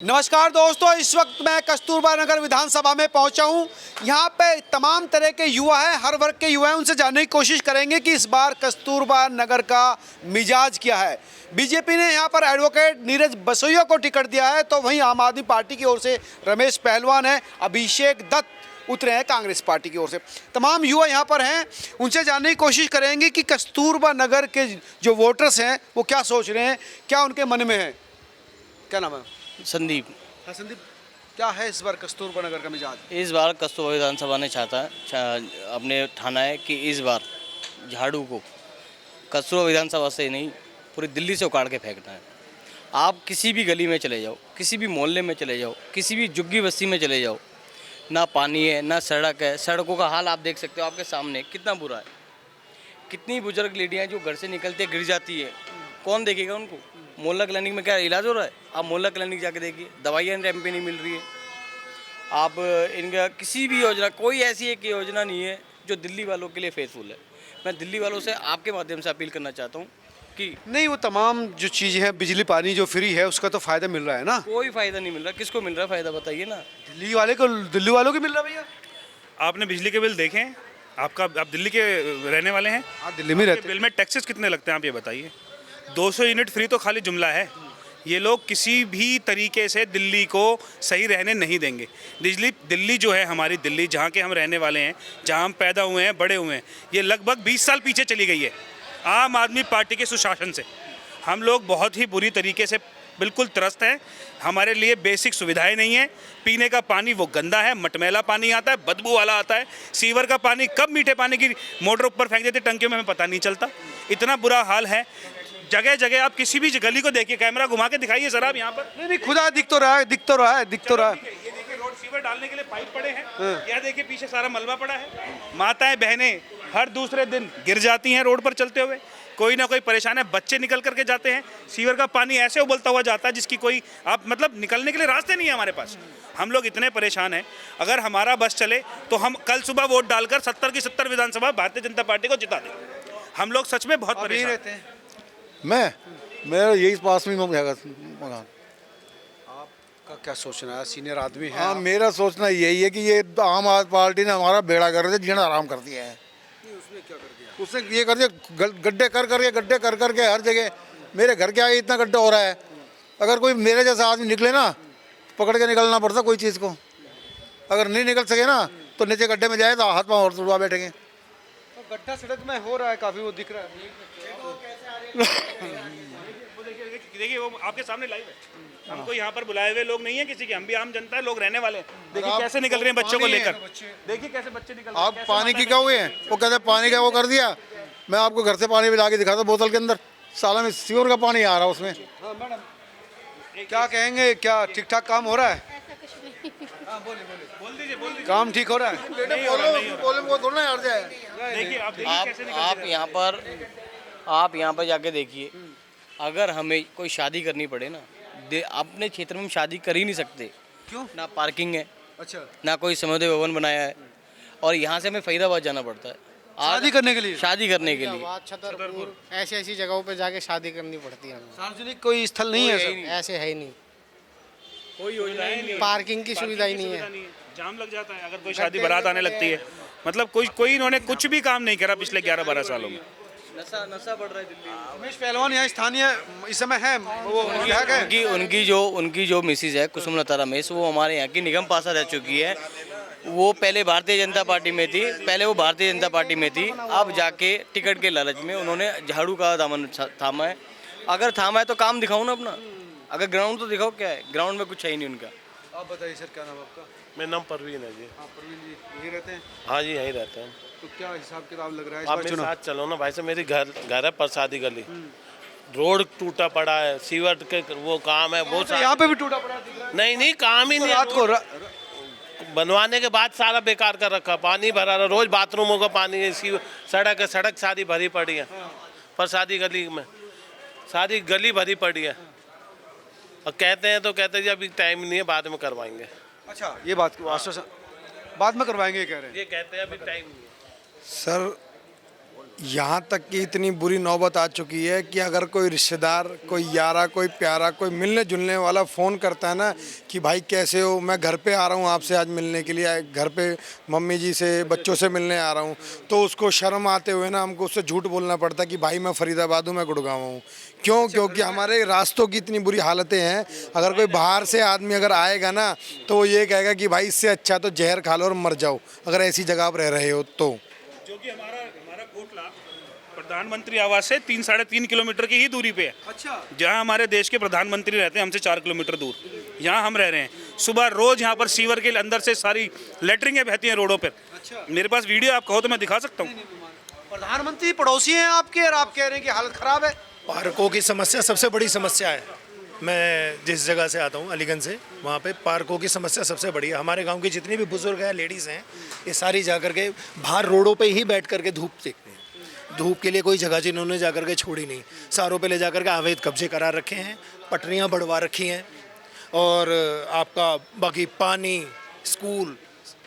नमस्कार दोस्तों, इस वक्त मैं कस्तूरबा नगर विधानसभा में पहुंचा हूं। यहां पे तमाम तरह के युवा हैं, हर वर्ग के युवा हैं। उनसे जानने की कोशिश करेंगे कि इस बार कस्तूरबा नगर का मिजाज क्या है। बीजेपी ने यहां पर एडवोकेट नीरज बसोइया को टिकट दिया है, तो वहीं आम आदमी पार्टी की ओर से रमेश पहलवान है, अभिषेक दत्त उतरे हैं कांग्रेस पार्टी की ओर से। तमाम युवा यहाँ पर हैं, उनसे जानने की कोशिश करेंगे कि कस्तूरबा नगर के जो वोटर्स हैं वो क्या सोच रहे हैं, क्या उनके मन में है। क्या नाम है? संदीप। हाँ संदीप, क्या है इस बार कस्तूरबा नगर का मिजाज? इस बार कस्तूरबा विधानसभा ने अपने ठाना है कि इस बार झाड़ू को कस्तूरबा विधानसभा से नहीं, पूरी दिल्ली से उखाड़ के फेंकना है। आप किसी भी गली में चले जाओ, किसी भी मोहल्ले में चले जाओ, किसी भी झुग्गी बस्ती में चले जाओ, ना पानी है ना सड़क है। सड़कों का हाल आप देख सकते हो, आपके सामने कितना बुरा है। कितनी बुजुर्ग लेडियाँ जो घर से निकलते गिर जाती है, कौन देखेगा उनको? मोहल्ला क्लिनिक में क्या इलाज हो रहा है? आप मोहल्ला क्लिनिक जाके देखिए, दवाइयाँ टाइम पे नहीं मिल रही है। आप इनका किसी भी योजना, कोई ऐसी एक योजना नहीं है जो दिल्ली वालों के लिए फेसफुल है। मैं दिल्ली वालों से आपके माध्यम से अपील करना चाहता हूँ कि नहीं, वो तमाम जो चीज़ें हैं, बिजली पानी जो फ्री है, उसका तो फ़ायदा मिल रहा है ना। कोई फ़ायदा नहीं मिल रहा। किसको मिल रहा है फ़ायदा, बताइए ना। दिल्ली वाले को, दिल्ली वालों को मिल रहा है भैया। आपने बिजली के बिल देखे हैं? आप दिल्ली के रहने वाले हैं? हाँ, दिल्ली में रहते हैं। बिल में टैक्सेस कितने लगते हैं आप ये बताइए। 200 यूनिट फ्री तो खाली जुमला है। ये लोग किसी भी तरीके से दिल्ली को सही रहने नहीं देंगे। दिल्ली जो है, हमारी दिल्ली जहाँ के हम रहने वाले हैं, जहाँ हम पैदा हुए हैं, बड़े हुए हैं, ये लगभग 20 साल पीछे चली गई है आम आदमी पार्टी के सुशासन से। हम लोग बहुत ही बुरी तरीके से बिल्कुल त्रस्त हैं। हमारे लिए बेसिक सुविधाएं नहीं है। पीने का पानी वो गंदा है, मटमैला पानी आता है, बदबू वाला आता है। सीवर का पानी कब मीठे पानी की मोटर ऊपर फेंक देते टंकियों में, हमें पता नहीं चलता। इतना बुरा हाल है। जगह जगह आप किसी भी गली को देखिए, कैमरा घुमा के दिखाइए सर आप यहाँ पर। नहीं, खुदा दिख तो रहा है। ये देखिए रोड सीवर डालने के लिए पाइप पड़े हैं। यहाँ देखिए पीछे सारा मलबा पड़ा है। माताएं बहनें हर दूसरे दिन गिर जाती हैं रोड पर चलते हुए। कोई ना कोई परेशान है, बच्चे निकल करके जाते हैं। सीवर का पानी ऐसे उबलता हुआ जाता है जिसकी कोई आप मतलब निकलने के लिए रास्ते नहीं है हमारे पास। हम लोग इतने परेशान हैं। अगर हमारा बस चले तो हम कल सुबह वोट डालकर 70 की 70 विधानसभा भारतीय जनता पार्टी को जिता दें। हम लोग सच में बहुत परेशान रहते हैं। मेरा यही पास में मकान। आपका क्या सोचना है? सीनियर आदमी है हाँ, आप। मेरा सोचना यही है कि ये आम आदमी पार्टी ने हमारा बेड़ा कर दिया, जीना आराम कर दिया है। उसने क्या कर दिया? उसने ये कर दिया, गड्ढे कर करके हर जगह। मेरे घर के आगे इतना गड्ढा हो रहा है। अगर कोई मेरे जैसा आदमी निकले ना, पकड़ के निकलना पड़ता कोई चीज़ को। अगर नहीं निकल सके ना तो नीचे गड्ढे में जाए तो हाथ पाँव और तुड़वा बैठेंगे। तो गड्ढा सड़क में हो रहा है काफ़ी, वो दिख रहा है। देखिए वो आपके सामने लाइव है। हमको यहाँ पर बुलाए हुए लोग नहीं है किसी के, हम भी आम जनता है, लोग रहने वाले हैं। देखिए कैसे निकल रहे हैं बच्चों को लेकर। देखिए कैसे बच्चे निकल रहे हैं। आप पानी की क्या हुए हैं? वो कहते हैं पानी का वो कर दिया। मैं आपको घर से पानी भी ला के दिखाता बोतल के अंदर, साला में सीवर का पानी आ रहा है उसमें। हाँ मैडम, क्या कहेंगे? क्या ठीक ठाक काम हो रहा है? हाँ बोल दीजिए। काम ठीक हो रहा है? देखिए आप कैसे निकल आप यहाँ पर जाके देखिए। अगर हमें कोई शादी करनी पड़े ना, अपने क्षेत्र में हम शादी कर ही नहीं सकते। क्यों? ना पार्किंग है, अच्छा, ना कोई समोदय भवन बनाया है, और यहाँ से हमें फरीदाबाद जाना पड़ता है शादी करने के लिए। छतरपुर ऐसी ऐसी जगहों पे जाके शादी करनी पड़ती है हमें। सार्वजनिक कोई स्थल नहीं है सर? ऐसे है ही नहीं, कोई योजना ही नहीं है। पार्किंग की सुविधा ही नहीं है। जाम लग जाता है अगर कोई शादी बारात आने लगती है। मतलब कोई इन्होंने कुछ भी काम नहीं करा पिछले 11-12 सालों में। नशा बढ़ रहा है दिल्ली में। रमेश पहलवान यहाँ स्थानीय इस समय है, वो विधायक है। उनकी जो मिसिज है कुसुमलता रमेश, वो हमारे यहाँ की निगम पार्षद रह चुकी है। वो पहले भारतीय जनता पार्टी में थी, अब जाके टिकट के लालच में उन्होंने झाड़ू का दामन थामा है। अगर थामा है तो काम दिखाओ ना अपना। अगर ग्राउंड तो दिखाओ, क्या है ग्राउंड में? कुछ है ही नहीं उनका। आप बताइए सर, क्या नाम आपका? मेरा नाम परवीन है जी। हाँ प्रवीण जी, यही रहते हैं? हाँ जी, यहीं रहते हैं। तो क्या हिसाब किताब लग रहा है इस आप बार मेरे चुनाव? साथ चलो ना भाई साहब। मेरी घर है प्रसादी गली। रोड टूटा पड़ा है, सीवर के वो काम है वो यहाँ पे भी टूटा पड़ा दिख रहा है। नहीं काम ही नहीं। रात को बनवाने के बाद सारा बेकार कर रखा, पानी भरा रहा, रोज बाथरूमों का पानी है। सड़क सारी भरी पड़ी है। प्रसादी गली में सारी गली भरी पड़ी है। और कहते हैं जी अभी टाइम नहीं है, बाद में करवाएंगे। अच्छा, ये बात को आश्वासन बाद में करवाएंगे कह रहे हैं। ये कहते हैं अभी टाइम नहीं है। सर यहाँ तक कि इतनी बुरी नौबत आ चुकी है कि अगर कोई रिश्तेदार, कोई यारा, कोई प्यारा, कोई मिलने जुलने वाला फ़ोन करता है ना कि भाई कैसे हो, मैं घर पे आ रहा हूँ आपसे आज मिलने के लिए, घर पे मम्मी जी से, बच्चों से मिलने आ रहा हूँ, तो उसको शर्म आते हुए ना हमको उससे झूठ बोलना पड़ता है कि भाई मैं फरीदाबाद हूँ, मैं गुड़गांव हूँ। क्यों? क्योंकि हमारे रास्तों की इतनी बुरी हालतें हैं। अगर कोई बाहर से आदमी अगर आएगा ना तो वो ये कहेगा कि भाई इससे अच्छा तो जहर खा लो और मर जाओ, अगर ऐसी जगह पर रह रहे हो तो। जो कि हमारा कोटला प्रधानमंत्री आवास से 3-3.5 किलोमीटर की ही दूरी पे है। अच्छा। जहाँ हमारे देश के प्रधानमंत्री रहते हैं हमसे 4 किलोमीटर दूर, यहाँ हम रह रहे हैं। सुबह रोज यहाँ पर सीवर के अंदर से सारी लेटरिंगें बहती हैं रोडों पर। अच्छा। मेरे पास वीडियो आप कहो तो मैं दिखा सकता हूँ। प्रधानमंत्री पड़ोसी हैं आपके और आप कह रहे हैं कि हालत खराब है। पार्कों की समस्या सबसे बड़ी समस्या है। मैं जिस जगह से आता हूँ अलीगंज से, वहाँ पे पार्कों की समस्या सबसे बड़ी है। हमारे गांव के जितने भी बुजुर्ग हैं, लेडीज़ हैं, ये सारी जा कर के बाहर रोडों पे ही बैठ कर के धूप देखते हैं। धूप के लिए कोई जगह जिन्होंने जा कर के छोड़ी नहीं, सारों पे ले जा कर के अवैध कब्जे करा रखे हैं, पटरियाँ बढ़वा रखी हैं, और आपका बाकी पानी, स्कूल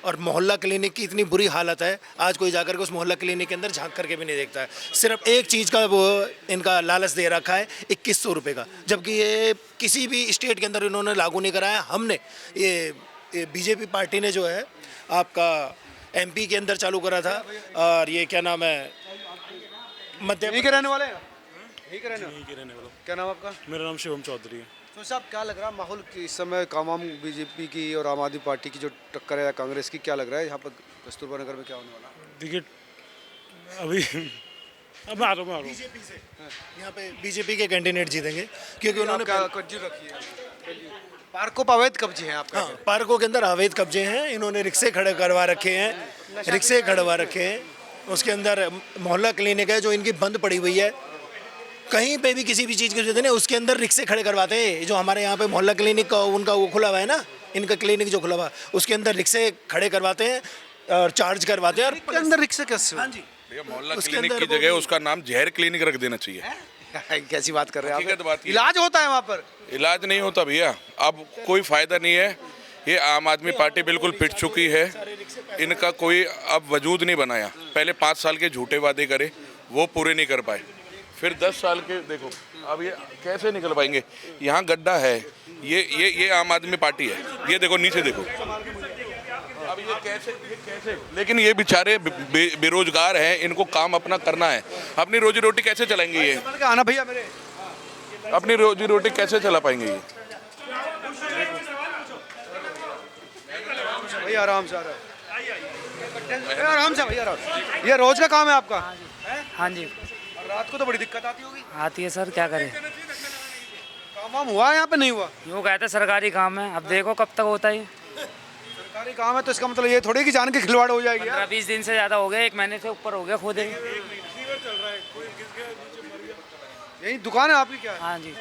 और मोहल्ला क्लिनिक की इतनी बुरी हालत है, आज कोई जाकर के उस मोहल्ला क्लिनिक के अंदर झांक करके भी नहीं देखता है। सिर्फ एक चीज़ का वो इनका लालच दे रखा है, 2100 रुपये का, जबकि ये किसी भी स्टेट के अंदर इन्होंने लागू नहीं कराया। हमने ये बीजेपी पार्टी ने जो है आपका एमपी के अंदर चालू करा था, और ये क्या नाम है, मध्य यहीं के रहने वाले हैं? यहीं के रहने वाले। क्या नाम आपका? मेरा नाम शिवम चौधरी है। तो साहब क्या लग रहा है माहौल की इस समय तमाम बीजेपी की और आम आदमी पार्टी की जो टक्कर है कांग्रेस की, क्या लग रहा है यहाँ पर कस्तूरबा नगर में क्या होने वाला है? देखिए अभी अब आ रहा हूँ बीजेपी से यहाँ पे बीजेपी के कैंडिडेट जीतेंगे, क्योंकि उन्होंने क्या कब्जे रखी है? पार्कों पर अवैध कब्जे हैं आपका? हाँ, पार्कों के अंदर अवैध कब्जे हैं। इन्होंने रिक्शे खड़े करवा रखे हैं, रिक्शे खड़वा रखे हैं। उसके अंदर मोहल्ला क्लिनिक है जो इनकी बंद पड़ी हुई है। कहीं पे भी किसी भी चीज़ की जरूरत नहीं, उसके अंदर रिक्शे खड़े करवाते हैं। जो हमारे यहाँ पे मोहल्ला क्लिनिक का उनका वो खुला हुआ है ना, इनका क्लिनिक जो खुला हुआ है, उसके अंदर रिक्शे खड़े करवाते हैं और चार्ज करवाते हैं। और के अंदर रिक्शे कैसे? हाँ जी, भैया मोहल्ला उसके क्लिनिक अंदर की वो जगह भी- उसका नाम जहर क्लिनिक रख देना चाहिए। कैसी बात कर रहे हैं हकीकत बात आप? ये। इलाज होता है वहाँ पर? इलाज नहीं होता भैया, अब कोई फायदा नहीं है। ये आम आदमी पार्टी बिल्कुल पिट चुकी है, इनका कोई अब वजूद नहीं बनाया। पहले 5 साल के झूठे वादे करे, वो पूरे नहीं कर पाए, फिर 10 साल के देखो अब ये कैसे निकल पाएंगे। यहाँ गड्ढा है, ये आम आदमी पार्टी है, ये देखो नीचे देखो। अब ये कैसे लेकिन ये बेचारे बेरोजगार हैं, इनको काम अपना करना है, अपनी रोजी रोटी कैसे चलाएंगे ये? आना भैया मेरे, अपनी रोजी रोटी कैसे चला पाएंगे ये? भैया आराम से, आराम से भैया, आराम। ये रोज का काम है आपका? हाँ जी, और रात को तो बड़ी दिक्कत आती होगी। आती है सर, क्या करें। काम वाम हुआ है यहाँ पे? नहीं हुआ? यूँ कहते सरकारी काम है, अब देखो कब तक होता है। सरकारी काम है तो इसका मतलब ये थोड़ी कि जान के खिलवाड़ हो जाएगी यार। 20 दिन से ज़्यादा हो गया, 1 महीने से ऊपर हो गया खुद ही। यही दुकान है आपकी क्या है? हाँ जी,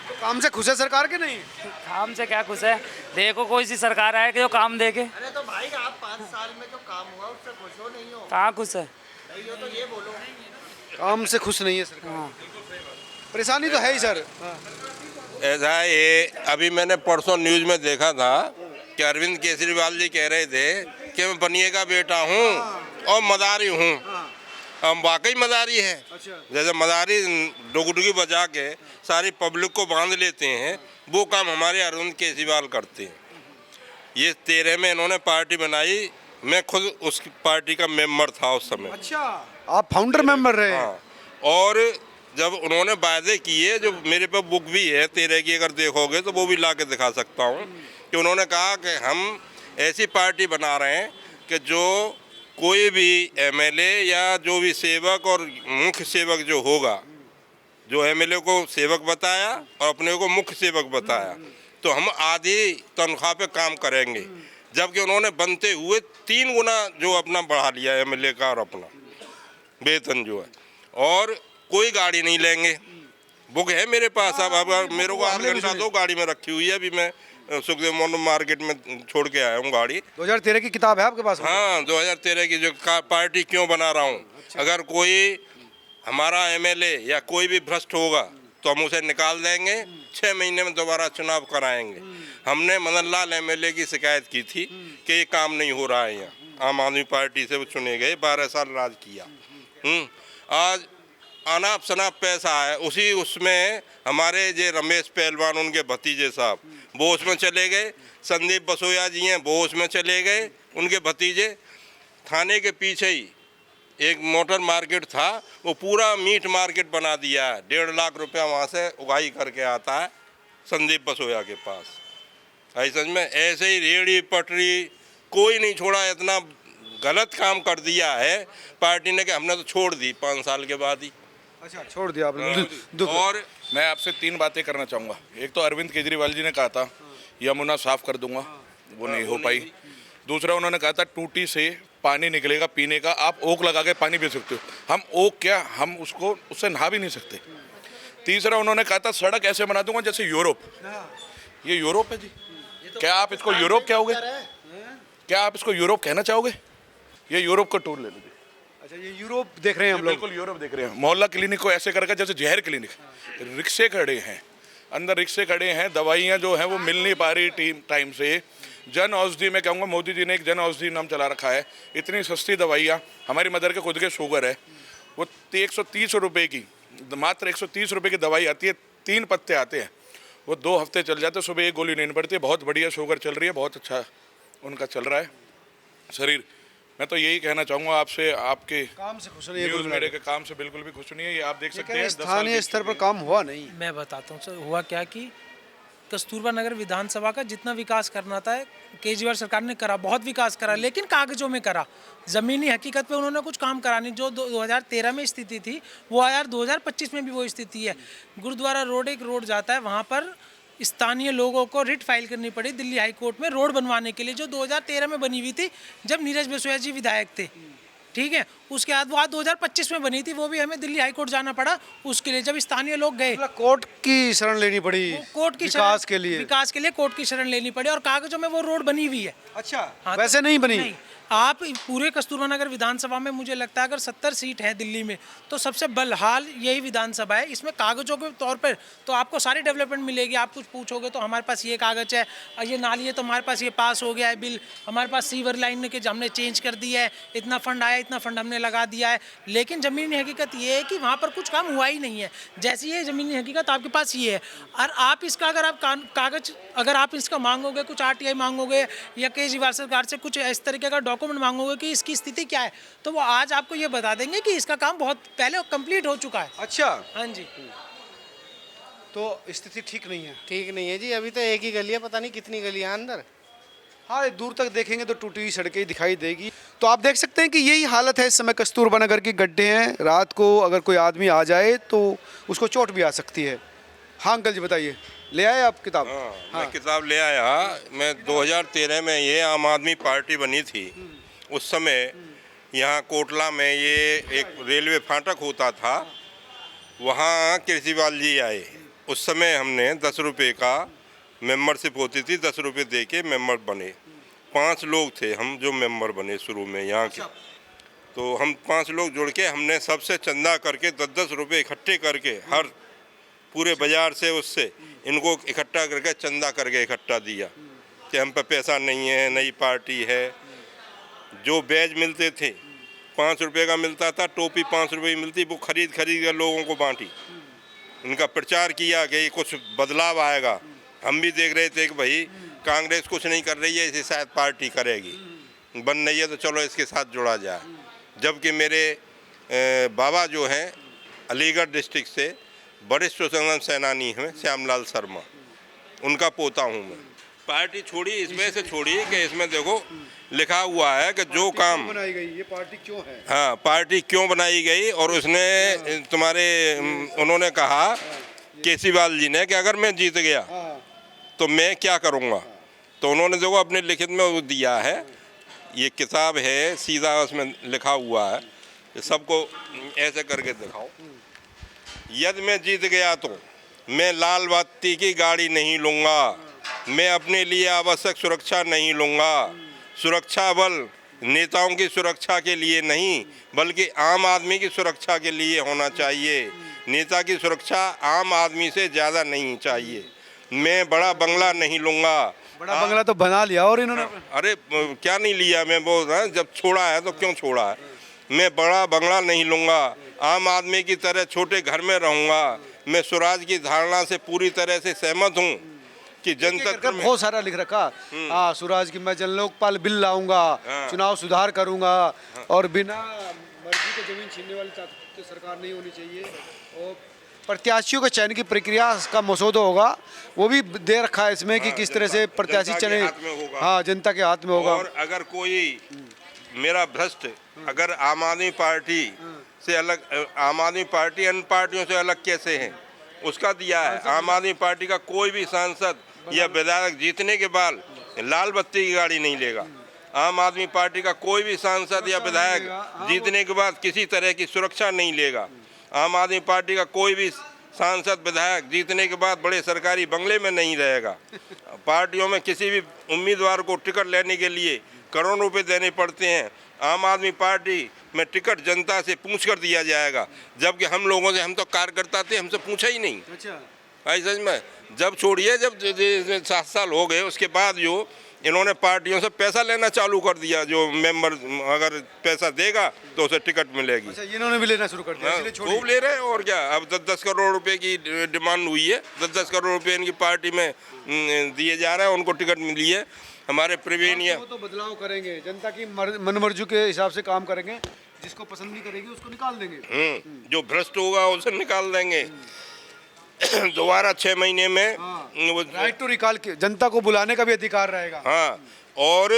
तो काम से खुश है सरकार के? नहीं काम से क्या खुश है, देखो कोई सी सरकार आए कि जो काम दे के। अरे तो भाई आप 5 साल में जो काम हुआ उससे खुश हो नहीं हो? कहाँ खुश है। नहीं हो तो ये बोलो। काम से खुश नहीं है सरकार। हाँ, परेशानी तो है ही सर। ऐसा है, ये अभी मैंने परसों न्यूज़ में देखा था कि अरविंद केजरीवाल जी कह रहे थे कि मैं बनिए का बेटा हूँ और मदारी हूँ। हम वाकई मदारी है। जैसे मदारी डुगडुगी बजा के सारी पब्लिक को बांध लेते हैं, वो काम हमारे अरविंद केजरीवाल करते हैं। ये 13 में इन्होंने पार्टी बनाई, मैं खुद उस पार्टी का मेंबर था उस समय। अच्छा, आप फाउंडर मेंबर रहे? हाँ, और जब उन्होंने वायदे किए, जो मेरे पे बुक भी है 13 की, अगर देखोगे तो वो भी ला के दिखा सकता हूँ, कि उन्होंने कहा कि हम ऐसी पार्टी बना रहे हैं कि जो कोई भी एमएलए या जो भी सेवक और मुख्य सेवक जो होगा, जो एमएलए को सेवक बताया और अपने को मुख्य सेवक बताया, तो हम आधी तनख्वाह पे काम करेंगे। जबकि उन्होंने बनते हुए 3 गुना जो अपना बढ़ा लिया एमएलए का और अपना वेतन जो है, और कोई गाड़ी नहीं लेंगे। बुक है मेरे पास, अब मेरे को 8 घंटा 2 गाड़ी में रखी हुई है। अभी मैं सुखदेव मोहन मार्केट में छोड़ के आया हूँ गाड़ी। 2013 की किताब है आपके पास? हाँ, 2013 की जो पार्टी क्यों बना रहा हूँ। अगर कोई हमारा एमएलए या कोई भी भ्रष्ट होगा तो हम उसे निकाल देंगे, 6 महीने में दोबारा चुनाव कराएंगे। हमने मदन लाल एमएलए की शिकायत की थी कि ये काम नहीं हो रहा है यहाँ। आम आदमी पार्टी से वो चुने गए, 12 साल राज किया। आज अनाप शनाप पैसा है, उसी उसमें हमारे जे रमेश पहलवान उनके भतीजे साहब वो उसमें चले गए, संदीप बसोया जी हैं वो उसमें चले गए, उनके भतीजे। थाने के पीछे ही एक मोटर मार्केट था, वो पूरा मीट मार्केट बना दिया है। 1.5 लाख रुपया वहाँ से उगाही करके आता है संदीप बसोया के पास। ऐसे में ऐसे ही रेहड़ी पटरी कोई नहीं छोड़ा, इतना गलत काम कर दिया है पार्टी ने कि हमने तो छोड़ दी 5 साल के बाद ही। अच्छा, छोड़ दिया आपने। और मैं आपसे 3 बातें करना चाहूँगा। एक तो अरविंद केजरीवाल जी ने कहा था यमुना साफ कर दूंगा, वो नहीं हो पाई। दूसरा उन्होंने कहा था टूटी से पानी निकलेगा पीने का, आप ओक लगा के पानी पी सकते हो। हम ओक क्या, हम उससे नहा भी नहीं सकते। तीसरा उन्होंने कहा था सड़क ऐसे बना दूंगा जैसे यूरोप। ये यूरोप है जी? क्या आप इसको यूरोप कहोगे? क्या आप इसको यूरोप कहना चाहोगे? ये यूरोप का टूर ले लीजिए। अच्छा, ये यूरोप देख रहे हैं हम लोग। बिल्कुल यूरोप देख रहे हैं। मोहल्ला क्लिनिक को ऐसे करके जैसे जहर क्लिनिक, रिक्शे खड़े हैं अंदर, रिक्शे खड़े हैं, दवाइयाँ जो हैं वो मिल नहीं पा रही टाइम से। जन औषधि में कहूँगा, मोदी जी ने एक जन औषधि नाम चला रखा है। इतनी सस्ती दवाइयाँ, हमारी मदर के खुद के शुगर है, वो 130 रुपये की, मात्र 130 रुपये की दवाई आती है, 3 पत्ते आते हैं, वो 2 हफ्ते चल जाते, सुबह एक गोली लेनी पड़ती है। बहुत बढ़िया शुगर चल रही है, बहुत अच्छा उनका चल रहा है शरीर। मैं तो यही कहना चाहूँगा आपसे, आपके काम से खुश नहीं है, न्यूज़ मेरे के काम से बिल्कुल भी खुश नहीं है। ये आप देख सकते हैं स्थानीय स्तर पर काम हुआ नहीं। मैं बताता हूँ सर, हुआ क्या कि कस्तूरबा नगर विधानसभा का जितना विकास करना था केजरीवाल सरकार ने करा, बहुत विकास करा, लेकिन कागजों में करा, ज़मीनी हकीकत पे उन्होंने कुछ काम करा नहीं। जो 2013 में स्थिति थी वो यार 2025 में भी वो स्थिति है। गुरुद्वारा रोड एक रोड जाता है, वहाँ पर स्थानीय लोगों को रिट फाइल करनी पड़ी दिल्ली हाई कोर्ट में रोड बनवाने के लिए, जो 2013 में बनी हुई थी जब नीरज बसोया जी विधायक थे। ठीक है, उसके बाद वो आज 2025 में बनी थी, वो भी हमें दिल्ली हाई कोर्ट जाना पड़ा उसके लिए। जब स्थानीय लोग गए, कोर्ट की शरण लेनी पड़ी, कोर्ट की विकास के लिए कोर्ट की शरण लेनी पड़ी, और कागजों में वो रोड बनी हुई है। अच्छा, हाँ, वैसे नहीं बनी। नहीं, आप पूरे कस्तूरबा नगर विधानसभा में मुझे लगता है अगर 70 सीट है दिल्ली में तो सबसे बलहाल यही विधानसभा है। इसमें कागजों के तौर पर तो आपको सारी डेवलपमेंट मिलेगी। आप कुछ पूछोगे तो हमारे पास ये कागज है, ये नाली है तो हमारे पास ये पास हो गया है बिल, हमारे पास सीवर लाइन के हमने चेंज कर दिया है, इतना फंड आया, इतना फंड हमने लगा दिया है। लेकिन ज़मीनी हकीकत ये है कि वहाँ पर कुछ काम हुआ ही नहीं है। जैसी ये ज़मीनी हकीकत आपके पास ये है, और आप इसका अगर आप कागज अगर आप इसका मांगोगे, कुछ RTI मांगोगे या केजरीवाल सरकार से कुछ इस तरीके का डॉक्यूमेंट मांगोगे कि इसकी स्थिति क्या है, तो वो आज आपको ये बता देंगे कि इसका काम बहुत पहले कंप्लीट हो चुका है। अच्छा, हाँ जी। तो स्थिति ठीक नहीं है। ठीक नहीं है जी, अभी तो एक ही गली है, पता नहीं कितनी गलियां अंदर। हाँ, दूर तक देखेंगे तो टूटी हुई सड़कें दिखाई देगी। तो आप देख सकते हैं कि यही हालत है इस समय कस्तूरबा नगर की। गड्ढे हैं, रात को अगर कोई आदमी आ जाए तो उसको चोट भी आ सकती है। हाँ अंकल जी बताइए, ले आए आप किताब? हाँ, मैं किताब ले आया। मैं 2013 में ये आम आदमी पार्टी बनी थी, उस समय यहाँ कोटला में ये एक रेलवे फाटक होता था, वहाँ केजरीवाल जी आए। उस समय हमने 10 रुपये का मेंबरशिप होती थी, 10 रुपये दे के मेम्बर बने। 5 लोग थे हम जो मेंबर बने शुरू में यहाँ के। तो हम 5 लोग जुड़ के हमने सबसे चंदा करके 10-10 रुपये इकट्ठे करके हर पूरे बाज़ार से उससे इनको इकट्ठा करके चंदा करके इकट्ठा दिया कि हम पे पैसा नहीं है, नई पार्टी है। जो बैज मिलते थे 5 रुपये का मिलता था, टोपी 5 रुपये की मिलती, वो खरीद कर लोगों को बांटी। उनका प्रचार किया कि कुछ बदलाव आएगा। हम भी देख रहे थे कि भाई कांग्रेस कुछ नहीं कर रही है, इसे शायद पार्टी करेगी, बन नहीं है तो चलो इसके साथ जुड़ा जाए। जबकि मेरे बाबा जो हैं अलीगढ़ डिस्ट्रिक्ट से वरिष्ठ स्वतंत्रता सेनानी हैं श्यामलाल शर्मा, उनका पोता हूँ मैं। पार्टी छोड़ी इसमें से छोड़ी कि इसमें देखो लिखा हुआ है कि जो काम बनाई गई, ये पार्टी क्यों है? हाँ, पार्टी क्यों बनाई गई। और उसने उन्होंने कहा केजरीवाल जी ने कि अगर मैं जीत गया तो मैं क्या करूँगा। तो उन्होंने देखो अपने लिखित में वो दिया है, ये किताब है, सीधा उसमें लिखा हुआ है। सबको ऐसे करके दिखाओ। यदि मैं जीत गया तो मैं लाल बत्ती की गाड़ी नहीं लूँगा, मैं अपने लिए आवश्यक सुरक्षा नहीं लूँगा। सुरक्षा बल नेताओं की सुरक्षा के लिए नहीं बल्कि आम आदमी की सुरक्षा के लिए होना चाहिए। नेता की सुरक्षा आम आदमी से ज़्यादा नहीं चाहिए। मैं बड़ा बंगला नहीं लूँगा। बड़ा बंगला तो बना लिया और इन्होंने। अरे क्या नहीं लिया, मैं बोल रहा हूँ जब छोड़ा है तो क्यों छोड़ा है। मैं बड़ा बंगला नहीं लूँगा, आम आदमी की तरह छोटे घर में रहूँगा। मैं स्वराज की धारणा से पूरी तरह से सहमत हूँ कि जनता बहुत सारा लिख रखा। हाँ, स्वराज की मैं जन लोकपाल बिल लाऊंगा, चुनाव सुधार करूंगा और बिना मर्जी के जमीन छीनने वाली तो सरकार नहीं होनी चाहिए। और प्रत्याशियों के चयन की प्रक्रिया का मसौदा होगा, वो भी दे रखा है इसमें कि किस तरह से प्रत्याशी चयन, हाँ, जनता के हाथ में होगा। और अगर कोई मेरा भ्रष्ट अगर आम आदमी पार्टी से अलग, आम आदमी पार्टी अन्य पार्टियों से अलग कैसे है उसका दिया है। आम आदमी पार्टी का कोई भी सांसद या विधायक जीतने के बाद लाल बत्ती की गाड़ी नहीं लेगा। आम आदमी पार्टी का कोई भी सांसद या विधायक जीतने के बाद किसी तरह की सुरक्षा नहीं लेगा। आम आदमी पार्टी का कोई भी सांसद विधायक जीतने के बाद बड़े सरकारी बंगले में नहीं रहेगा। पार्टियों में किसी भी उम्मीदवार को टिकट लेने के लिए करोड़ों रुपए देने पड़ते हैं। आम आदमी पार्टी में टिकट जनता से पूछ कर दिया जाएगा, जबकि हम लोगों से, हम तो कार्यकर्ता थे, हमसे पूछा ही नहीं। भाई सच में जब छोड़िए, जब 7 साल हो गए उसके बाद जो इन्होंने पार्टियों से पैसा लेना चालू कर दिया, जो मेंबर अगर पैसा देगा तो उसे टिकट मिलेगी। अच्छा, इन्होंने भी लेना शुरू कर दिया, इसलिए छोड़ खूब ले रहे हैं। और क्या, अब 10-10 करोड़ रुपए की डिमांड हुई है, 10-10 करोड़ रुपए इनकी पार्टी में दिए जा रहे हैं, उनको टिकट मिली है। हमारे प्रवीण ये तो बदलाव करेंगे, जनता की मनमर्जी के हिसाब से काम करेंगे, जिसको पसंद नहीं करेगी उसको निकाल देंगे। जो भ्रष्ट होगा उसे निकाल देंगे। दोबारा 6 महीने में राइट टू रिकॉल, जनता को बुलाने का भी अधिकार रहेगा। हाँ, और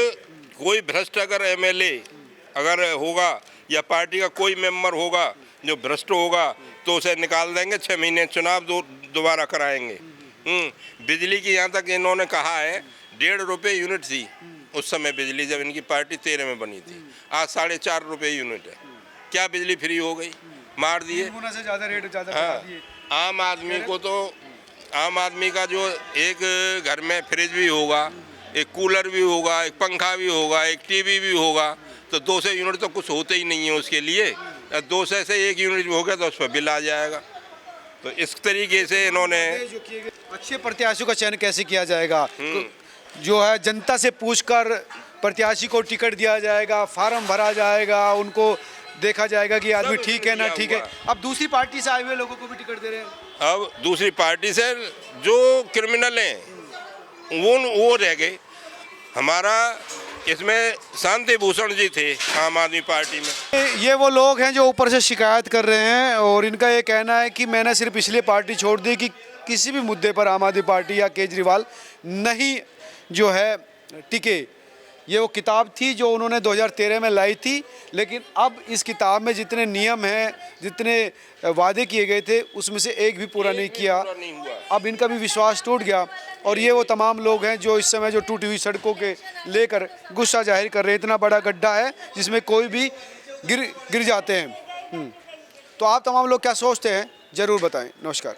कोई भ्रष्ट अगर एमएलए अगर होगा या पार्टी का कोई मेंबर होगा जो भ्रष्ट होगा तो उसे निकाल देंगे। 6 महीने चुनाव दोबारा कराएंगे। बिजली की यहाँ तक इन्होंने कहा है 1.5 रुपये यूनिट थी उस समय बिजली, जब इनकी पार्टी 13 में बनी थी। आज 4.5 रुपये यूनिट है। क्या बिजली फ्री हो गई? मार दिए। से ज़्यादा रेट ज़्यादा हाँ, आम आदमी को तो, आम आदमी का जो एक घर में फ्रिज भी होगा, एक कूलर भी होगा, एक पंखा भी होगा, एक टीवी भी होगा, तो 200 यूनिट तो कुछ होते ही नहीं है उसके लिए। 200 से 1 यूनिट भी हो गया तो उस पर बिल आ जाएगा। तो इस तरीके से इन्होंने अच्छे प्रत्याशियों का चयन कैसे किया जाएगा? जो है जनता से पूछकर प्रत्याशी को टिकट दिया जाएगा, फार्म भरा जाएगा, उनको देखा जाएगा कि आदमी ठीक है ना ठीक है। अब दूसरी पार्टी से आए हुए लोगों को भी टिकट दे रहे हैं। अब दूसरी पार्टी से जो क्रिमिनल हैं वो रह गए। हमारा इसमें शांति भूषण जी थे आम आदमी पार्टी में। ये वो लोग हैं जो ऊपर से शिकायत कर रहे हैं और इनका ये कहना है कि मैंने सिर्फ इसलिए पार्टी छोड़ दी कि किसी भी मुद्दे पर आम आदमी पार्टी या केजरीवाल नहीं जो है टिके। ये वो किताब थी जो उन्होंने 2013 में लाई थी, लेकिन अब इस किताब में जितने नियम हैं, जितने वादे किए गए थे, उसमें से एक भी पूरा नहीं किया। अब इनका भी विश्वास टूट गया और ये वो तमाम लोग हैं जो इस समय जो टूटी हुई सड़कों के लेकर गुस्सा जाहिर कर रहे हैं। इतना बड़ा गड्ढा है जिसमें कोई भी गिर जाते हैं। तो आप तमाम लोग क्या सोचते हैं ज़रूर बताएं। नमस्कार।